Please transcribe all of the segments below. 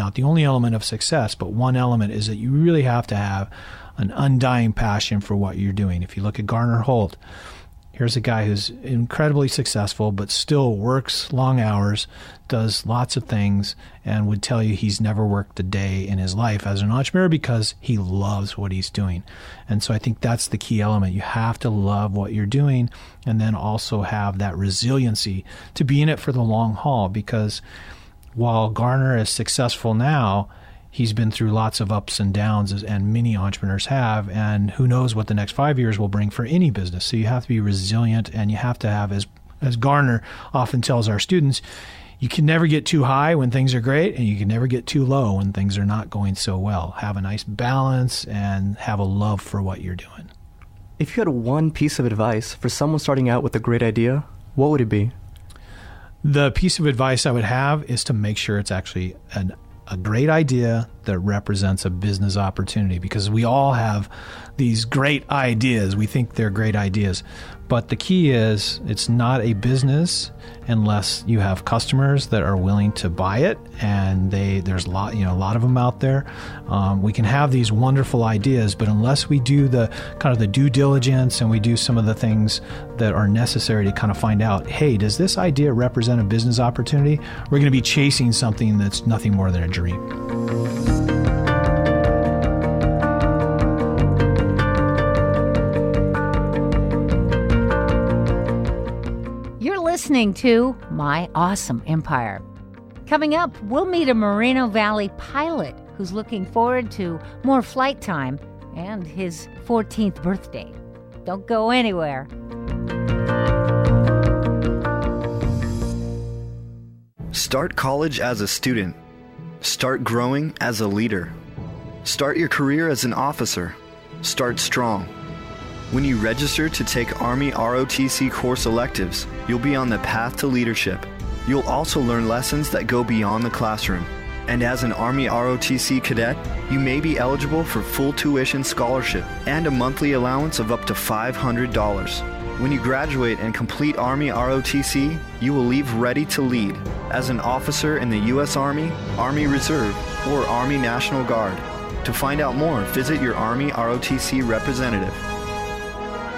not the only element of success, but one element is that you really have to have an undying passion for what you're doing. If you look at Garner Holt, here's a guy who's incredibly successful, but still works long hours, does lots of things, and would tell you he's never worked a day in his life as an entrepreneur because he loves what he's doing. And so I think that's the key element. You have to love what you're doing and then also have that resiliency to be in it for the long haul, because while Garner is successful now, he's been through lots of ups and downs, and many entrepreneurs have, and who knows what the next 5 years will bring for any business. So you have to be resilient, and you have to have, as Garner often tells our students, you can never get too high when things are great, and you can never get too low when things are not going so well. Have a nice balance and have a love for what you're doing. If you had one piece of advice for someone starting out with a great idea, what would it be? The piece of advice I would have is to make sure it's actually a great idea that represents a business opportunity, because we all have these great ideas. We think they're great ideas. But the key is it's not a business unless you have customers that are willing to buy it, and there's a lot of them out there. We can have these wonderful ideas, but unless we do the kind of the due diligence and we do some of the things that are necessary to kind of find out, hey, does this idea represent a business opportunity? We're going to be chasing something that's nothing more than a dream. Listening to My Awesome Empire. Coming up, we'll meet a Moreno Valley pilot who's looking forward to more flight time and his 14th birthday. Don't go anywhere. Start college as a student. Start growing as a leader. Start your career as an officer. Start strong. When you register to take Army ROTC course electives, you'll be on the path to leadership. You'll also learn lessons that go beyond the classroom. And as an Army ROTC cadet, you may be eligible for full tuition scholarship and a monthly allowance of up to $500. When you graduate and complete Army ROTC, you will leave ready to lead as an officer in the U.S. Army, Army Reserve, or Army National Guard. To find out more, visit your Army ROTC representative.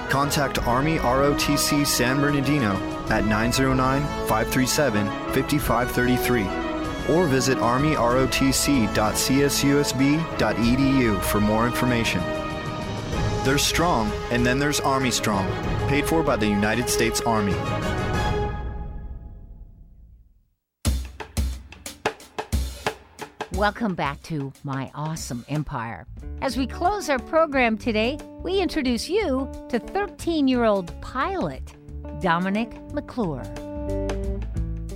Contact Army ROTC San Bernardino at 909-537-5533 or visit armyrotc.csusb.edu for more information. There's Strong, and then there's Army Strong, paid for by the United States Army. Welcome back to My Awesome Empire. As we close our program today, we introduce you to 13-year-old pilot Dominic McClure.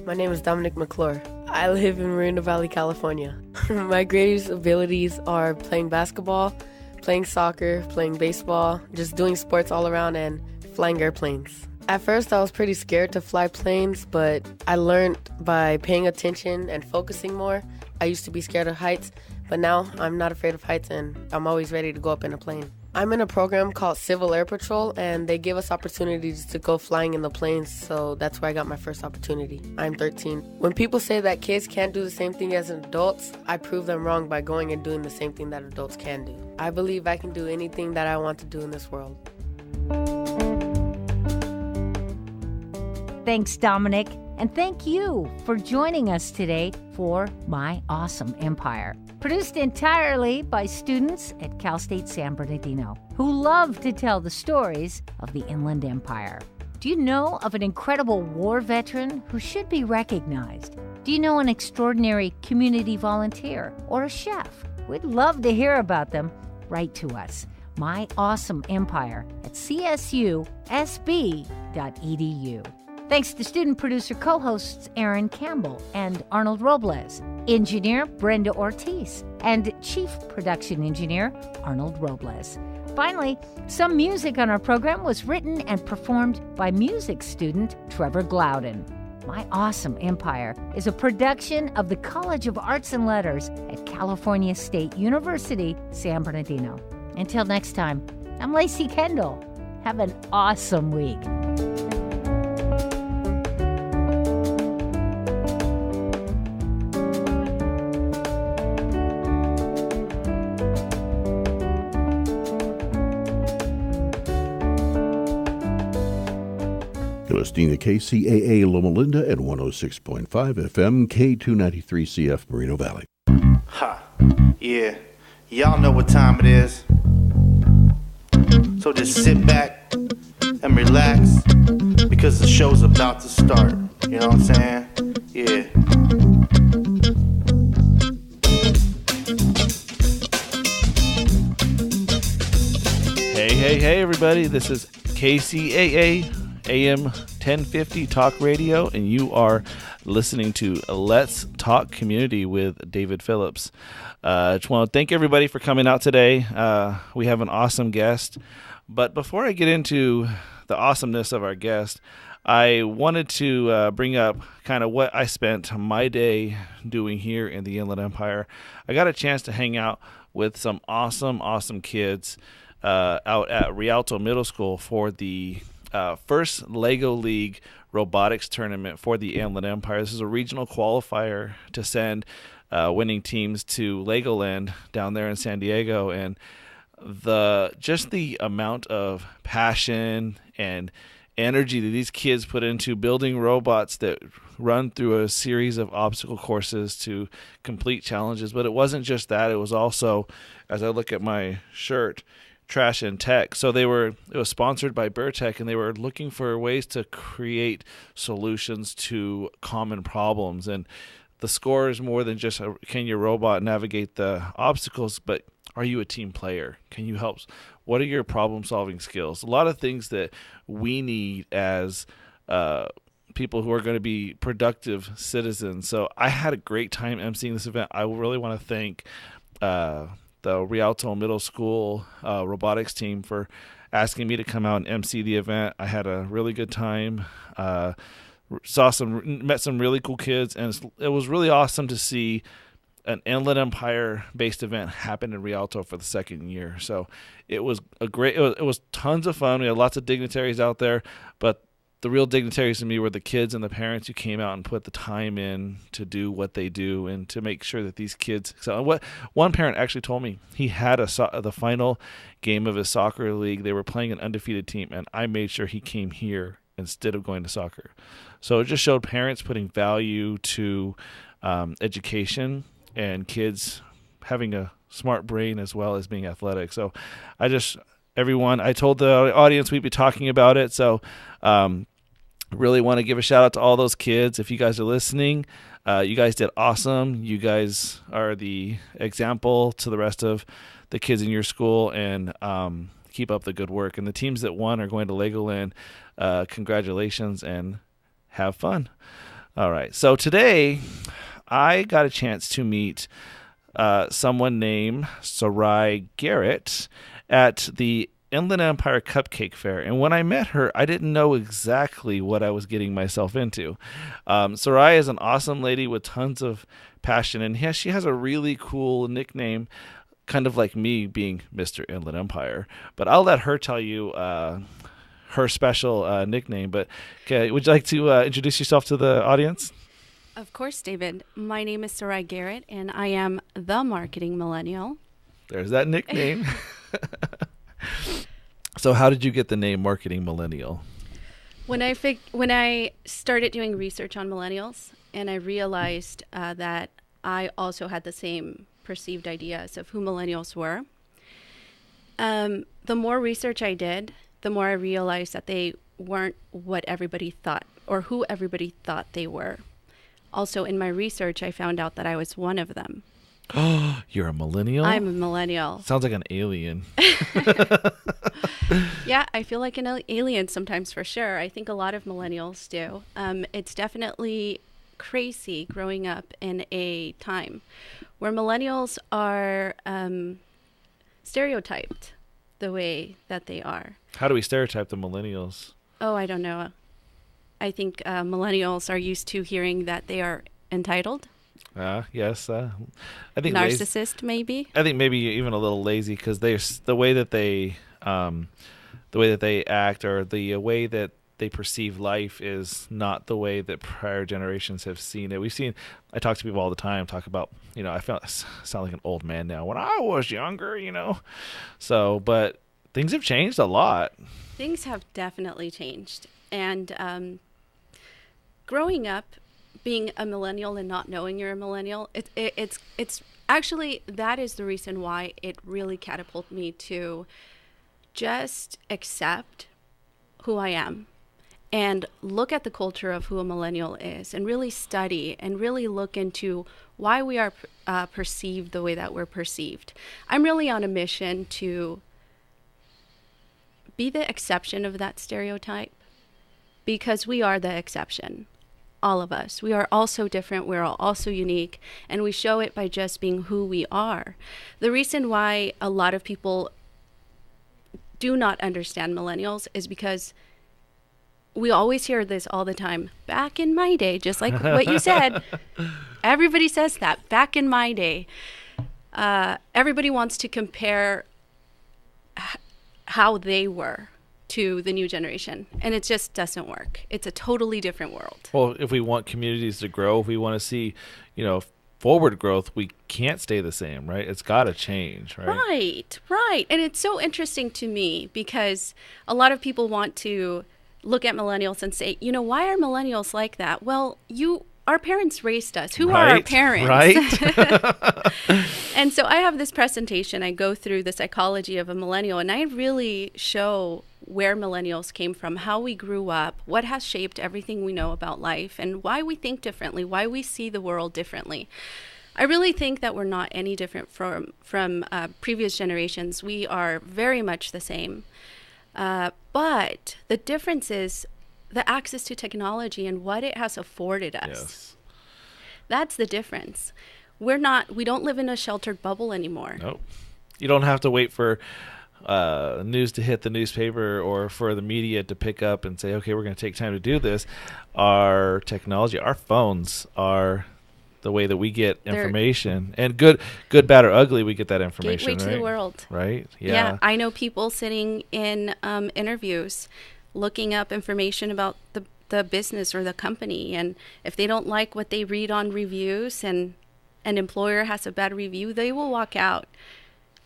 My name is Dominic McClure. I live in Moreno Valley, California. My greatest abilities are playing basketball, playing soccer, playing baseball, just doing sports all around, and flying airplanes. At first, I was pretty scared to fly planes, but I learned by paying attention and focusing more. I used to be scared of heights, but now I'm not afraid of heights, and I'm always ready to go up in a plane. I'm in a program called Civil Air Patrol, and they give us opportunities to go flying in the planes, so that's where I got my first opportunity. I'm 13. When people say that kids can't do the same thing as adults, I prove them wrong by going and doing the same thing that adults can do. I believe I can do anything that I want to do in this world. Thanks, Dominic. And thank you for joining us today for My Awesome Empire. Produced entirely by students at Cal State San Bernardino who love to tell the stories of the Inland Empire. Do you know of an incredible war veteran who should be recognized? Do you know an extraordinary community volunteer or a chef? We'd love to hear about them. Write to us. My Awesome Empire at csusb.edu. Thanks to student producer co-hosts Aaron Campbell and Arnold Robles, engineer Brenda Ortiz, and chief production engineer Arnold Robles. Finally, some music on our program was written and performed by music student Trevor Glowden. My Awesome Empire is a production of the College of Arts and Letters at California State University, San Bernardino. Until next time, I'm Lacey Kendall. Have an awesome week. listening to KCAA Loma Linda and 106.5 FM, K293CF Moreno Valley. Ha, yeah. Y'all know what time it is. So just sit back and relax because the show's about to start. You know what I'm saying? Yeah. Hey, everybody. This is KCAA AM 1050 Talk Radio, and you are listening to Let's Talk Community with David Phillips. I just want to thank everybody for coming out today. We have an awesome guest. But before I get into the awesomeness of our guest, I wanted to bring up kind of what I spent my day doing here in the Inland Empire. I got a chance to hang out with some awesome kids out at Rialto Middle School for the first Lego League robotics tournament for the Inland Empire. This is a regional qualifier to send winning teams to Legoland down there in San Diego, and the amount of passion and energy that these kids put into building robots that run through a series of obstacle courses to complete challenges. But it wasn't just that; it was also, as I look at my shirt, Trash and Tech. So it was sponsored by Burtech, and they were looking for ways to create solutions to common problems. And the score is more than just can your robot navigate the obstacles, but are you a team player? Can you help? What are your problem-solving skills? A lot of things that we need as people who are going to be productive citizens. So I had a great time emceeing this event. I really want to thank the Rialto Middle School robotics team for asking me to come out and MC the event. I had a really good time. Met some really cool kids, and it was really awesome to see an Inland Empire based event happen in Rialto for the second year. So it was it was tons of fun. We had lots of dignitaries out there, but the real dignitaries to me were the kids and the parents who came out and put the time in to do what they do and to make sure that these kids. So what one parent actually told me, he had the final game of his soccer league. They were playing an undefeated team, and I made sure he came here instead of going to soccer. So it just showed parents putting value to education and kids having a smart brain as well as being athletic. So I told the audience we'd be talking about it. So really want to give a shout out to all those kids. If you guys are listening, you guys did awesome. You guys are the example to the rest of the kids in your school, and keep up the good work. And the teams that won are going to Legoland. Congratulations and have fun. All right. So today I got a chance to meet someone named Sarai Garrett at the Inland Empire Cupcake Fair. And when I met her, I didn't know exactly what I was getting myself into. Sarai is an awesome lady with tons of passion, and she has a really cool nickname, kind of like me being Mr. Inland Empire. But I'll let her tell you her special nickname. But okay, would you like to introduce yourself to the audience? Of course, David. My name is Sarai Garrett, and I am the marketing millennial. There's that nickname. So how did you get the name Marketing Millennial? When I started doing research on millennials, and I realized that I also had the same perceived ideas of who millennials were, the more research I did, the more I realized that they weren't what everybody thought or who everybody thought they were. Also, in my research, I found out that I was one of them. Oh, you're a millennial? I'm a millennial. Sounds like an alien. Yeah, I feel like an alien sometimes, for sure. I think a lot of millennials do. It's definitely crazy growing up in a time where millennials are stereotyped the way that they are. How do we stereotype the millennials? Oh, I don't know. I think millennials are used to hearing that they are entitled. Yes. I think narcissist, maybe. I think maybe even a little lazy, because the way that they act, or the way that they perceive life, is not the way that prior generations have seen it. I talk to people all the time, talk about, I sound like an old man now. When I was younger, So, but things have changed a lot. Things have definitely changed. And growing up, being a millennial and not knowing you're a millennial, it's actually, that is the reason why it really catapulted me to just accept who I am and look at the culture of who a millennial is and really study and really look into why we are perceived the way that we're perceived. I'm really on a mission to be the exception of that stereotype, because we are the exception. All of us. We are all so different. We're all so unique. And we show it by just being who we are. The reason why a lot of people do not understand millennials is because we always hear this all the time. Back in my day, just like what you said, everybody says that. Back in my day. Everybody wants to compare how they were to the new generation, and it just doesn't work. It's a totally different world. Well, if we want communities to grow, if we want to see, forward growth, we can't stay the same, right? It's got to change, right? Right. And it's so interesting to me because a lot of people want to look at millennials and say, why are millennials like that? Well, our parents raised us. Who are our parents? Right. And so I have this presentation. I go through the psychology of a millennial, and I really show where millennials came from, how we grew up, what has shaped everything we know about life, and why we think differently, why we see the world differently. I really think that we're not any different from previous generations. We are very much the same. But the difference is the access to technology and what it has afforded us. Yes. That's the difference. We don't live in a sheltered bubble anymore. Nope. You don't have to wait for news to hit the newspaper or for the media to pick up and say, okay, we're going to take time to do this. Our technology, our phones are the way that we get information. And good, bad, or ugly, we get that information, gateway right? to the world. Right? Yeah. I know people sitting in interviews looking up information about the business or the company. And if they don't like what they read on reviews and an employer has a bad review, they will walk out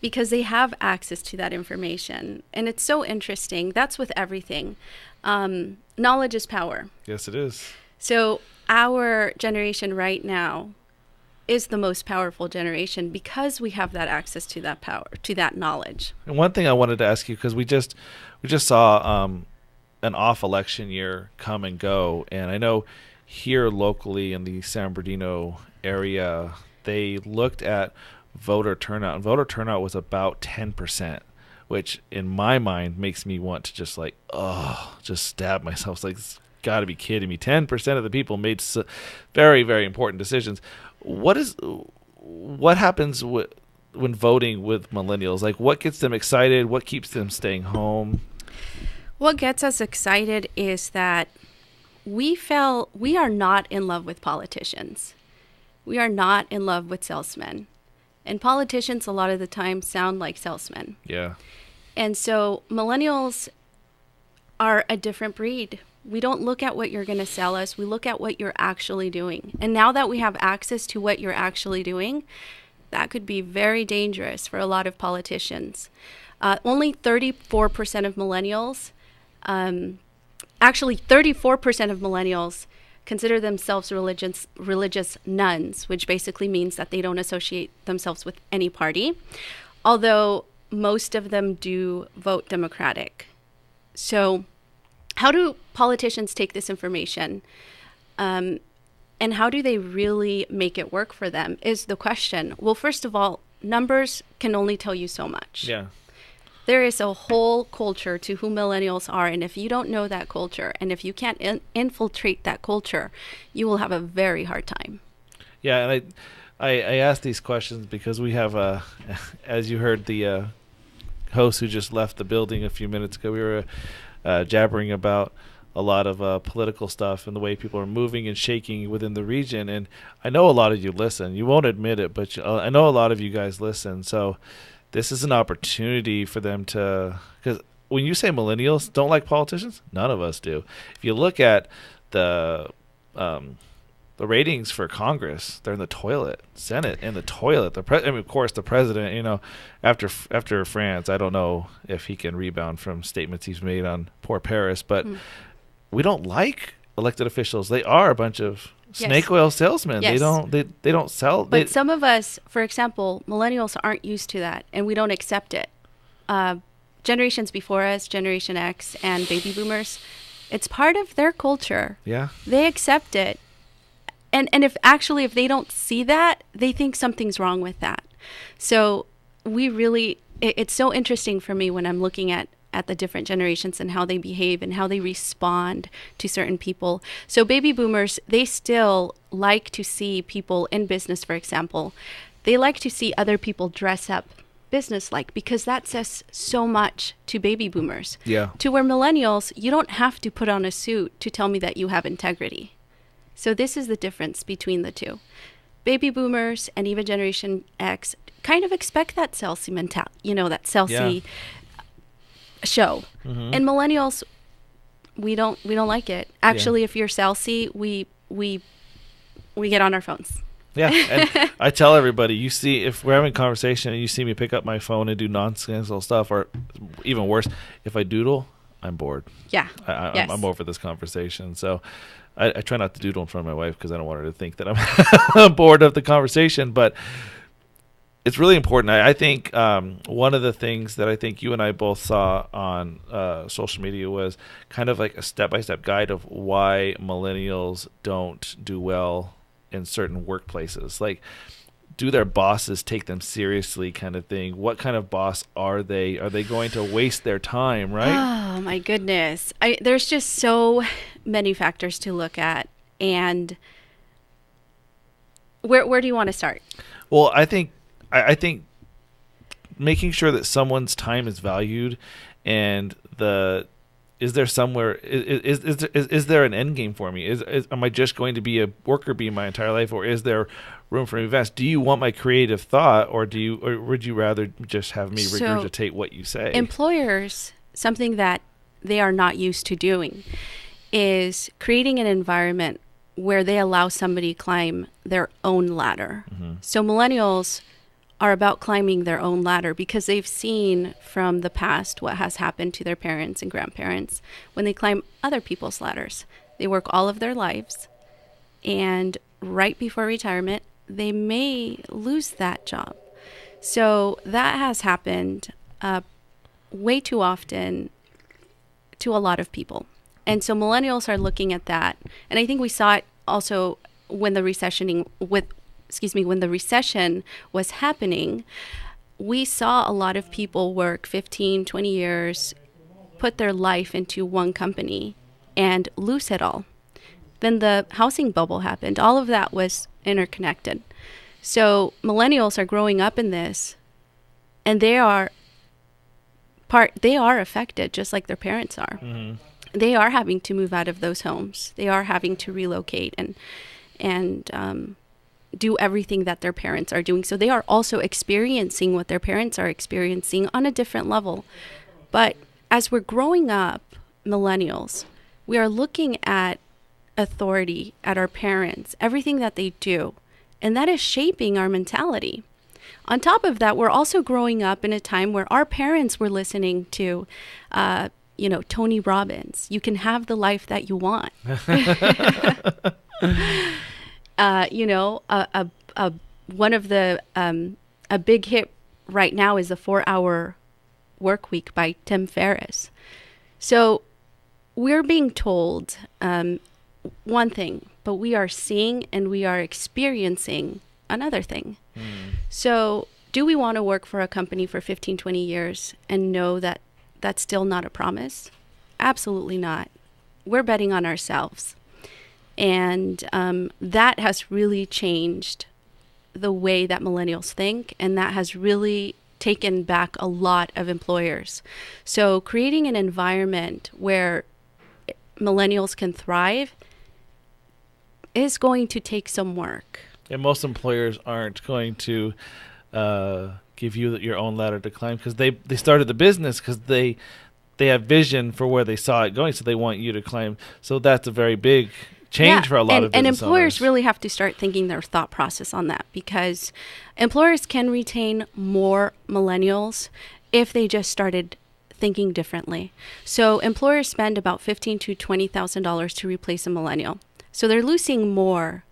because they have access to that information. And it's so interesting. That's with everything. Knowledge is power. Yes, it is. So our generation right now is the most powerful generation because we have that access to that power, to that knowledge. And one thing I wanted to ask you, because we just saw an off election year come and go, and I know here locally in the San Bernardino area, they looked at voter turnout, and voter turnout was about 10%, which in my mind makes me want to just just stab myself. It's like, it's got to be kidding me. 10% of the people made very, very important decisions. What happens when voting with millennials? Like, what gets them excited? What keeps them staying home? What gets us excited is that we are not in love with politicians. We are not in love with salesmen. And politicians a lot of the time sound like salesmen. Yeah. And so millennials are a different breed. We don't look at what you're going to sell us. We look at what you're actually doing. And now that we have access to what you're actually doing, that could be very dangerous for a lot of politicians. Only 34% of millennials, actually 34% of millennials consider themselves religious nuns, which basically means that they don't associate themselves with any party, although most of them do vote Democratic. So how do politicians take this information? And how do they really make it work for them is the question. Well, first of all, numbers can only tell you so much. Yeah. There is a whole culture to who millennials are, and if you don't know that culture, and if you can't infiltrate that culture, you will have a very hard time. Yeah, and I asked these questions because we have, as you heard the host who just left the building a few minutes ago, we were jabbering about a lot of political stuff and the way people are moving and shaking within the region. And I know a lot of you listen. You won't admit it, but I know a lot of you guys listen. So this is an opportunity for them to, because when you say millennials don't like politicians, none of us do. If you look at the ratings for Congress, they're in the toilet. Senate in the toilet. Of course, the president. After France, I don't know if he can rebound from statements he's made on poor Paris. But we don't like elected officials. They are a bunch of Yes. snake oil salesmen. Yes. They don't sell. But some of us, for example, millennials aren't used to that, and we don't accept it. Generations before us, Generation X and baby boomers, it's part of their culture. Yeah. They accept it. And if they don't see that, they think something's wrong with that. So it's so interesting for me when I'm looking at the different generations and how they behave and how they respond to certain people. So baby boomers, they still like to see people in business, for example. They like to see other people dress up business-like, because that says so much to baby boomers. Yeah. To where millennials, you don't have to put on a suit to tell me that you have integrity. So this is the difference between the two. Baby boomers and even Generation X kind of expect that salesy mentality, that salesy show. Mm-hmm. And millennials, we don't like it. Actually, if you're salesy, we get on our phones. Yeah, and I tell everybody, you see, if we're having a conversation and you see me pick up my phone and do nonsensical stuff, or even worse, if I doodle, I'm bored. Yeah. I'm over this conversation. So I try not to doodle in front of my wife because I don't want her to think that I'm bored of the conversation. But it's really important. I think one of the things that I think you and I both saw on social media was kind of like a step-by-step guide of why millennials don't do well in certain workplaces. Like, do their bosses take them seriously, kind of thing? What kind of boss are they? Are they going to waste their time, right? Oh my goodness. There's just so many factors to look at. And where do you want to start? Well, I think making sure that someone's time is valued, and is there somewhere, is there an end game for me? Am I just going to be a worker bee my entire life, or is there room for invest? Do you want my creative thought, or would you rather just have me regurgitate what you say? Employers, something that they are not used to doing is creating an environment where they allow somebody to climb their own ladder. Mm-hmm. So millennials are about climbing their own ladder because they've seen from the past what has happened to their parents and grandparents when they climb other people's ladders. They work all of their lives, and right before retirement, they may lose that job. So that has happened way too often to a lot of people. And so millennials are looking at that. And I think we saw it also when the recession was happening. We saw a lot of people work 15, 20 years, put their life into one company and lose it all. Then the housing bubble happened. All of that was interconnected. So millennials are growing up in this, and they are affected just like their parents are. Mm-hmm. They are having to move out of those homes. They are having to relocate and do everything that their parents are doing. So they are also experiencing what their parents are experiencing on a different level. But as we're growing up, millennials, we are looking at authority, at our parents, everything that they do, and that is shaping our mentality. On top of that, we're also growing up in a time where our parents were listening to Tony Robbins. You can have the life that you want. One of the a big hit right now is the 4-Hour Work Week by Tim Ferriss. So we're being told one thing, but we are seeing and we are experiencing another thing. So do we want to work for a company for 15, 20 years and know that that's still not a promise? Absolutely not. We're betting on ourselves. And that has really changed the way that millennials think, and that has really taken back a lot of employers. So creating an environment where millennials can thrive is going to take some work. And most employers aren't going to give you your own ladder to climb, because they started the business because they have vision for where they saw it going, so they want you to climb. So that's a very big change for a lot of business and employers owners. really have to start thinking their thought process on that, because employers can retain more millennials if they just started thinking differently. So employers spend about $15,000 to $20,000 to replace a millennial. So they're losing more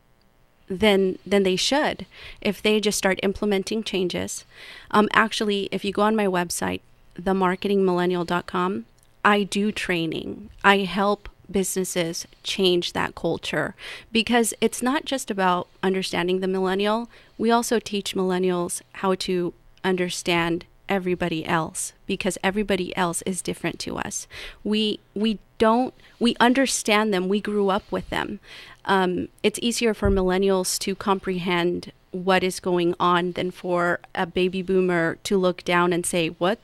than they should if they just start implementing changes. Actually, if you go on my website, themarketingmillennial.com, I do training. I help businesses change that culture, because it's not just about understanding the millennial. We also teach millennials how to understand everybody else, because everybody else is different to us. We understand them. We grew up with them. It's easier for millennials to comprehend what is going on than for a baby boomer to look down and say, "What?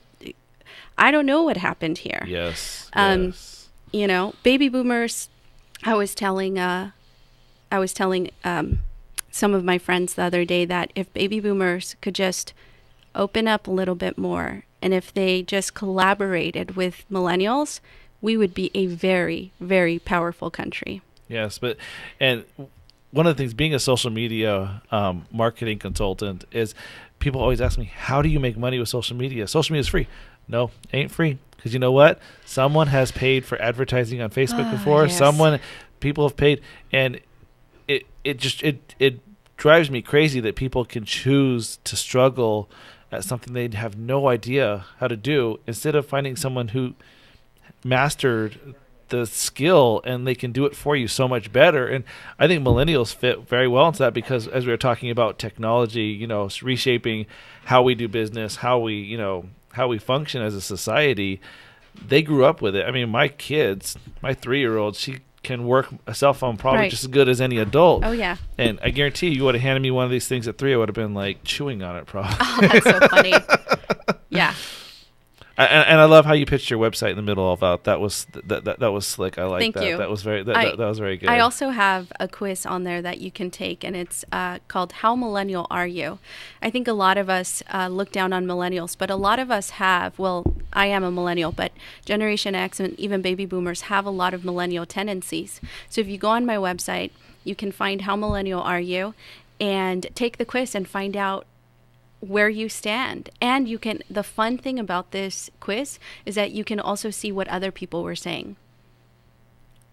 I don't know what happened here." Yes. You know, baby boomers. I was telling some of my friends the other day that if baby boomers could just open up a little bit more, and if they just collaborated with millennials, we would be a very, very powerful country. Yes, and one of the things, being a social media marketing consultant, is people always ask me, how do you make money with social media? Social media is free. No, it ain't free. Because you know what? Someone has paid for advertising on Facebook before. Yes. People have paid, and it drives me crazy that people can choose to struggle at something they have no idea how to do, instead of finding someone who mastered the skill and they can do it for you so much better. And I think millennials fit very well into that, because as we were talking about technology, reshaping how we do business, how we function as a society, they grew up with it. I mean, my 3-year-old, she can work a cell phone probably just as good as any adult. Oh, yeah. And I guarantee you would have handed me one of these things at 3, I would have been like chewing on it probably. Oh, that's so funny. Yeah. And I love how you pitched your website in the middle of that. That was slick. I like Thank that. you. That was very that was very good. I also have a quiz on there that you can take, and it's called "How Millennial Are You?" I think a lot of us look down on millennials, but a lot of us have. Well, I am a millennial, but Generation X and even baby boomers have a lot of millennial tendencies. So if you go on my website, you can find "How Millennial Are You?" and take the quiz and find out where you stand. And the fun thing about this quiz is that you can also see what other people were saying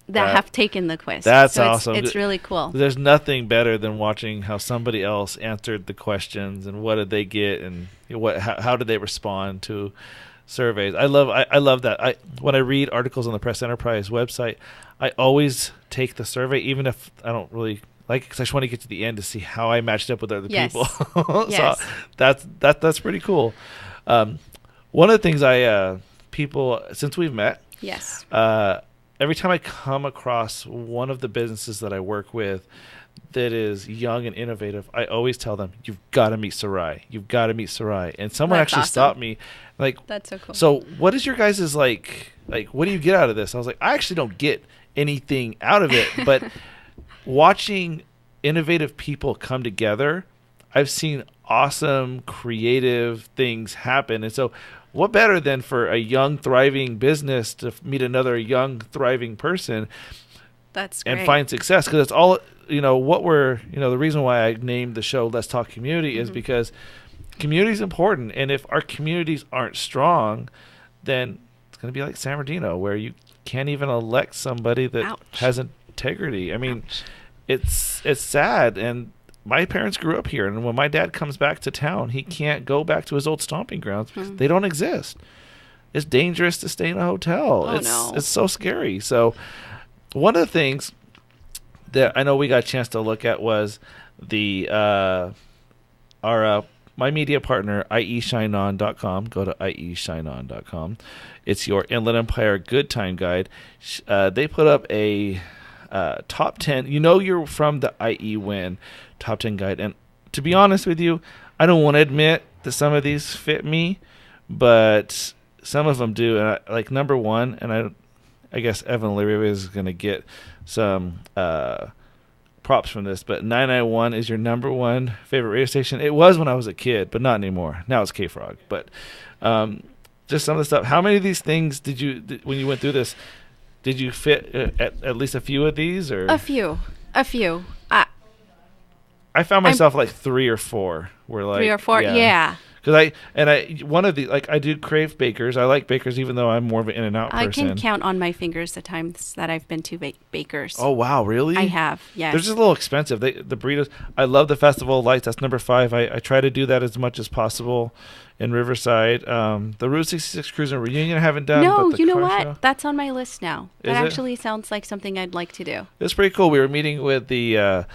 that have taken the quiz. That's awesome. It's really cool. There's nothing better than watching how somebody else answered the questions and what did they get and how did they respond to surveys. I love that. When I read articles on the Press Enterprise website, I always take the survey, even if I don't really like it, because I just want to get to the end to see how I matched up with other people. Yes. So that's pretty cool. One of the things people, since we've met, yes, every time I come across one of the businesses that I work with that is young and innovative, I always tell them, you've got to meet Sarai. You've got to meet Sarai. And someone That's actually awesome. stopped me. Like, that's so cool. So what is your guys' like, what do you get out of this? I was like, I actually don't get anything out of it, but watching innovative people come together, I've seen awesome, creative things happen. And so what better than for a young, thriving business to meet another young, thriving person That's great. and find success? Because it's all, the reason why I named the show Let's Talk Community is because community is important. And if our communities aren't strong, then it's going to be like San Bernardino, where you can't even elect somebody that has integrity. I mean, it's sad. And my parents grew up here, and when my dad comes back to town, he can't go back to his old stomping grounds because they don't exist. It's dangerous to stay in a hotel. It's so scary. So one of the things that I know we got a chance to look at was our my media partner, ieshineon.com. Go to ieshineon.com. It's your Inland Empire Good Time Guide. They put up a top 10. You're from the IE Win top 10 guide. And to be honest with you, I don't want to admit that some of these fit me, but some of them do. And like number one, and I guess Evan Leary is going to get some props from this, but 991 is your number one favorite radio station. It was when I was a kid, but not anymore. Now it's K-Frog. But just some of the stuff. How many of these things when you went through this, did you fit at least a few of these? Or A few. I found myself like 3 or 4. Were like 3 or 4, yeah. Because one of the, like, I do crave Bakers. I like Bakers, even though I'm more of an In-N-Out person. I can count on my fingers the times that I've been to Bakers. Oh, wow, really? I have, yes. They're just a little expensive. The burritos, I love the Festival of Lights. That's number 5. I try to do that as much as possible in Riverside. The Route 66 Cruise and Reunion I haven't done. No, but you know car what? show, That's on my list now. Is That it? actually sounds like something I'd like to do. it's pretty cool. We were meeting with the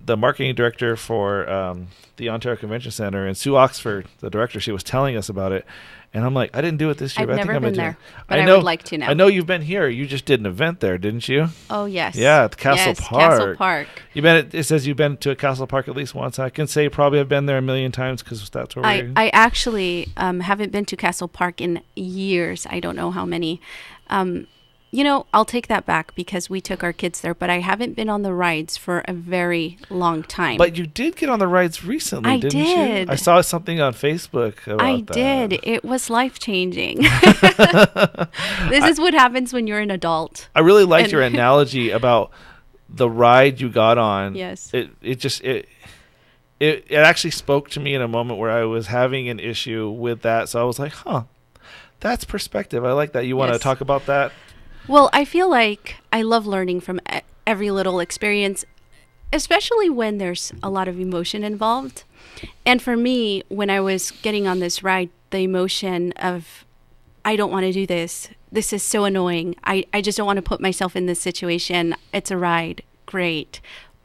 marketing director for the Ontario Convention Center, and Sue Oxford, the director, she was telling us about it. And I'm like, I didn't do it this year, I've but I think never I'm going been to do there, it. but I would like to now. I know you've been here. You just did an event there, didn't you? Oh, yes. Yeah, at Castle yes, Park. Castle Park. It says you've been to a Castle Park at least once. I can say probably I've been there a million times because that's where we're... I actually haven't been to Castle Park in years. I don't know how many. I'll take that back because we took our kids there, but I haven't been on the rides for a very long time. But you did get on the rides recently, I didn't did. you? I saw something on Facebook about I that. did. It was life-changing. This is what happens when you're an adult. I really liked your analogy about the ride you got on. Yes. It actually spoke to me in a moment where I was having an issue with that. So I was like, that's perspective. I like that. You want to Yes. talk about that? Well, I feel like I love learning from every little experience, especially when there's a lot of emotion involved. And for me, when I was getting on this ride, the emotion of, I don't want to do this. This is so annoying. I just don't want to put myself in this situation. It's a ride. Great.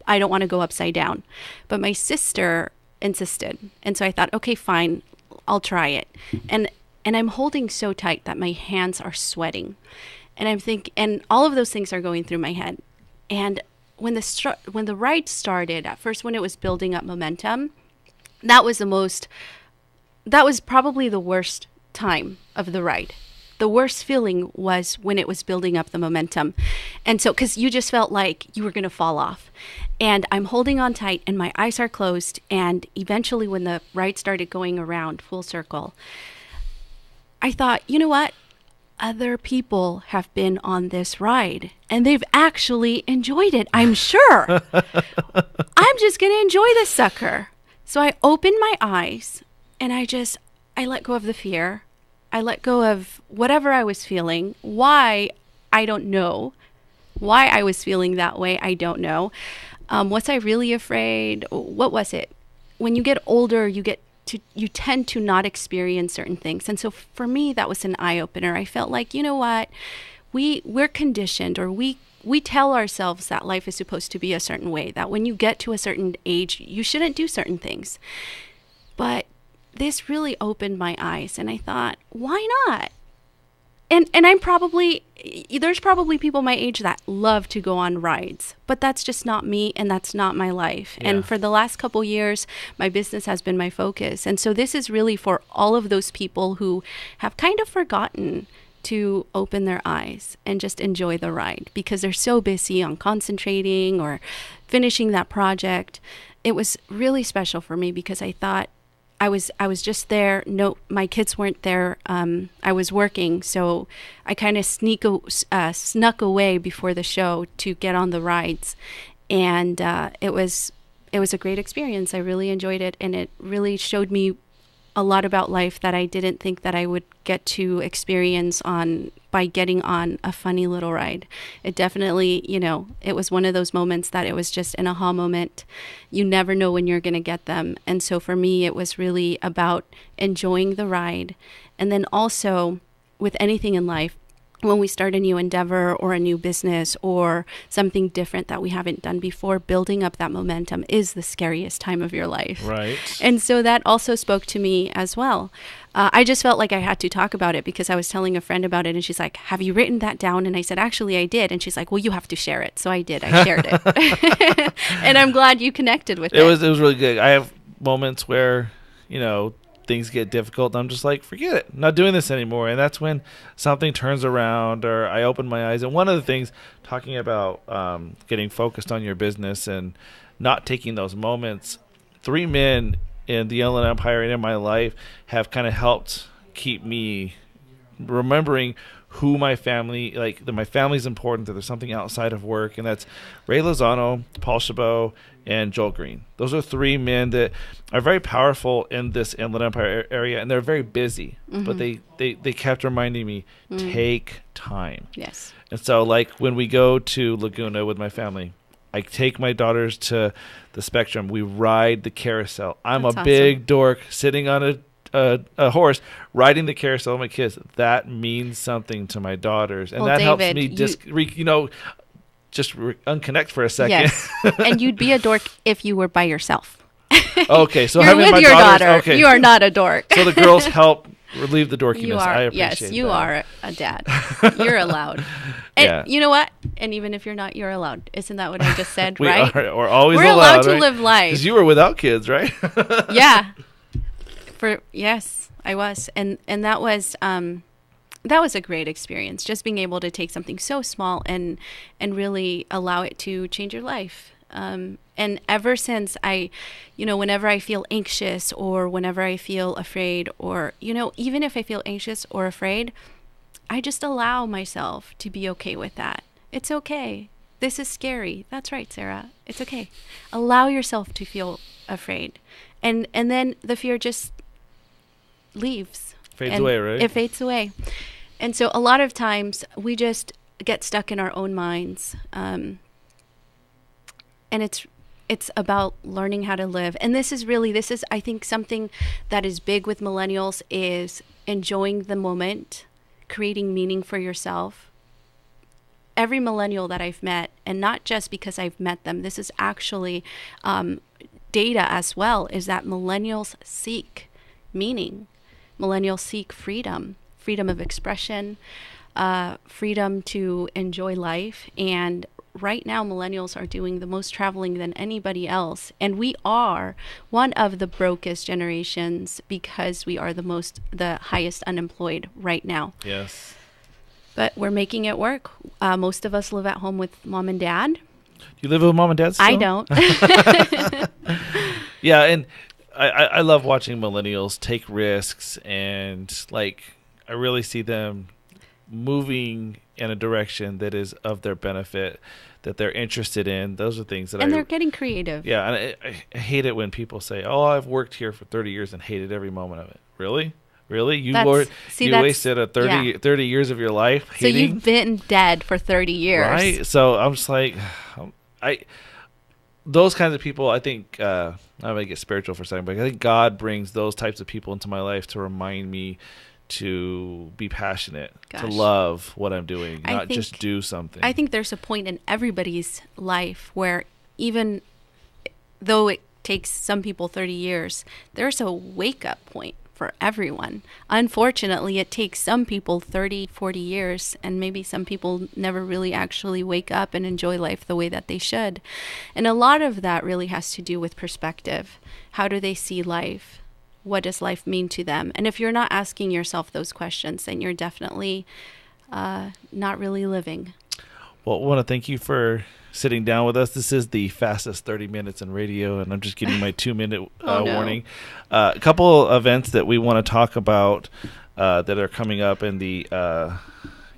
I don't want to go upside down. But my sister insisted. And so I thought, okay, fine, I'll try it. And I'm holding so tight that my hands are sweating. And I'm thinking, and all of those things are going through my head. And when the ride started, at first when it was building up momentum, that was probably the worst time of the ride. The worst feeling was when it was building up the momentum. And so, because you just felt like you were going to fall off. And I'm holding on tight and my eyes are closed. And eventually when the ride started going around full circle, I thought, you know what? Other people have been on this ride and they've actually enjoyed it, I'm sure. I'm just going to enjoy this sucker. So I opened my eyes and I let go of the fear. I let go of whatever I was feeling. Why? I don't know. Why I was feeling that way, I don't know. Was I really afraid? What was it? When you get older, you tend to not experience certain things. And so for me, that was an eye-opener. I felt like, you know what? We're conditioned, or we tell ourselves that life is supposed to be a certain way, that when you get to a certain age, you shouldn't do certain things. But this really opened my eyes, and I thought, why not? And there's probably people my age that love to go on rides, but that's just not me, and that's not my life. Yeah. And for the last couple years, my business has been my focus. And so this is really for all of those people who have kind of forgotten to open their eyes and just enjoy the ride because they're so busy on concentrating or finishing that project. It was really special for me because I thought, I was just there. No, my kids weren't there. I was working, so I kind of snuck away before the show to get on the rides, and it was a great experience. I really enjoyed it, and it really showed me a lot about life that I didn't think that I would get to experience by getting on a funny little ride. It definitely, it was one of those moments that it was just an aha moment. You never know when you're going to get them. And so for me, it was really about enjoying the ride. And then also with anything in life, when we start a new endeavor or a new business or something different that we haven't done before, building up that momentum is the scariest time of your life. Right. And so that also spoke to me as well. I just felt like I had to talk about it because I was telling a friend about it and she's like, have you written that down? And I said, actually, I did. And she's like, well, you have to share it. So I did. I shared it. And I'm glad you connected with it. It was really good. I have moments where, things get difficult and I'm just like, forget it, I'm not doing this anymore. And that's when something turns around or I open my eyes. And one of the things, talking about getting focused on your business and not taking those moments, 3 men in the Inland Empire and in my life have kind of helped keep me remembering who my family, like that my family's important, that there's something outside of work, and that's Ray Lozano, Paul Chabot, and Joel Green. Those are three men that are very powerful in this Inland Empire area, and they're very busy, but they kept reminding me, take time. Yes. And so, like, when we go to Laguna with my family, I take my daughters to the Spectrum. We ride the carousel. I'm That's a awesome. big dork sitting on a horse riding the carousel with my kids. That means something to my daughters, and Well, that helps David, me unconnect for a second. Yes. And you'd be a dork if you were by yourself. Okay, so You're having with my your daughters, daughter. okay. You are not a dork. So the girls help relieve the dorkiness. You are. I appreciate Yes, you that. are a dad. You're allowed. And Yeah. you know what? And even if you're not, you're allowed. Isn't that what I just said? We right? are always We're allowed to right? live life. Because you were without kids, right? Yeah. Yes, I was, and that was a great experience. Just being able to take something so small and really allow it to change your life. And ever since whenever I feel anxious or whenever I feel afraid, or even if I feel anxious or afraid, I just allow myself to be okay with that. It's okay. This is scary. That's right, Sarah. It's okay. Allow yourself to feel afraid. And then the fear just leaves. Fades away, right? It fades away. And so a lot of times we just get stuck in our own minds. And it's about learning how to live. And this is I think something that is big with millennials is enjoying the moment, creating meaning for yourself. Every millennial that I've met, and not just because I've met them, this is actually data as well, is that millennials seek meaning. Millennials seek freedom of expression, freedom to enjoy life. And right now, millennials are doing the most traveling than anybody else. And we are one of the brokest generations because we are the highest unemployed right now. Yes. But we're making it work. Most of us live at home with mom and dad. You live with mom and dad still? I don't. Yeah, and I love watching millennials take risks, and I really see them moving in a direction that is of their benefit, that they're interested in. Those are things that and they're getting creative. Yeah, and I hate it when people say, "Oh, I've worked here for 30 years and hated every moment of it." Really? You wasted 30 years of your life hating? So you've been dead for 30 years. Right? So I'm just like, those kinds of people, I think, I'm going to get spiritual for a second, but I think God brings those types of people into my life to remind me to be passionate, to love what I'm doing, not just do something. I think there's a point in everybody's life where even though it takes some people 30 years, there's a wake-up point for everyone. Unfortunately, it takes some people 30, 40 years, and maybe some people never really actually wake up and enjoy life the way that they should. And a lot of that really has to do with perspective. How do they see life? What does life mean to them? And if you're not asking yourself those questions, then you're definitely not really living. Well, I want to thank you for sitting down with us. This is the fastest 30 minutes in radio, and I'm just getting my 2-minute warning. A couple of events that we want to talk about that are coming up in the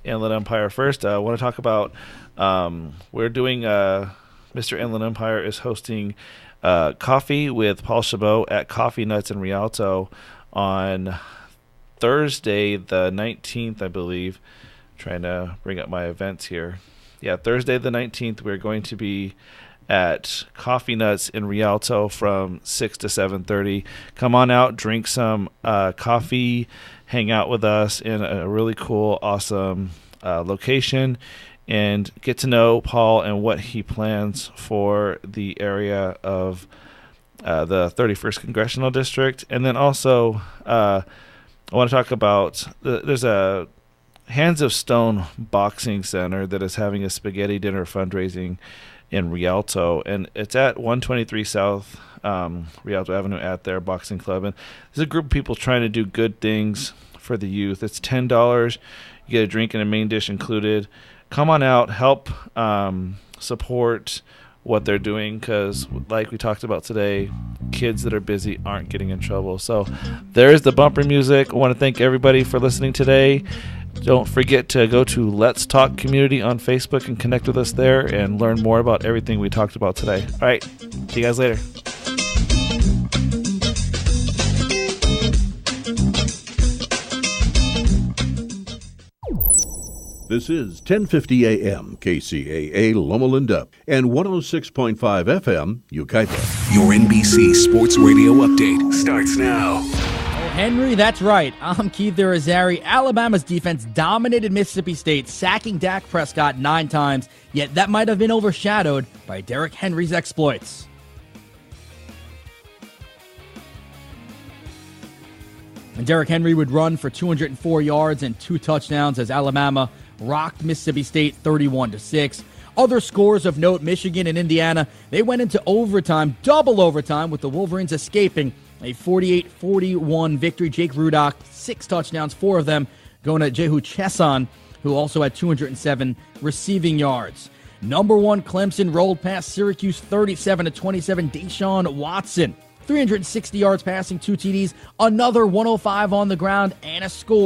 Inland Empire. First, I want to talk about we're doing Mr. Inland Empire is hosting coffee with Paul Chabot at Coffee Nuts in Rialto on Thursday the 19th, I believe. I'm trying to bring up my events here. Yeah, Thursday the 19th, we're going to be at Coffee Nuts in Rialto from 6 to 7:30. Come on out, drink some coffee, hang out with us in a really cool, awesome location, and get to know Paul and what he plans for the area of the 31st Congressional District. And then also, I want to talk about, there's a Hands of Stone Boxing Center that is having a spaghetti dinner fundraising in Rialto, and it's at 123 South Rialto Avenue at their boxing club. And there's a group of people trying to do good things for the youth. It's $10. You get a drink and a main dish included. Come on out, help support what they're doing, because like we talked about today, kids that are busy aren't getting in trouble. So there's the bumper music. I want to thank everybody for listening today. Don't forget to go to Let's Talk Community on Facebook and connect with us there and learn more about everything we talked about today. All right. See you guys later. This is 1050 AM KCAA Loma Linda and 106.5 FM Yucaipa. Your NBC Sports Radio update starts now. Oh, Henry, that's right. I'm Keith Irizarry. Alabama's defense dominated Mississippi State, sacking Dak Prescott 9 times, yet that might have been overshadowed by Derrick Henry's exploits. And Derrick Henry would run for 204 yards and 2 touchdowns as Alabama rocked Mississippi State 31-6. Other scores of note, Michigan and Indiana, they went into overtime, double overtime, with the Wolverines escaping a 48-41 victory. Jake Rudock, 6 touchdowns, 4 of them going to Jehu Chesson, who also had 207 receiving yards. Number 1, Clemson rolled past Syracuse 37-27. Deshaun Watson, 360 yards passing, 2 TDs, another 105 on the ground, and a score.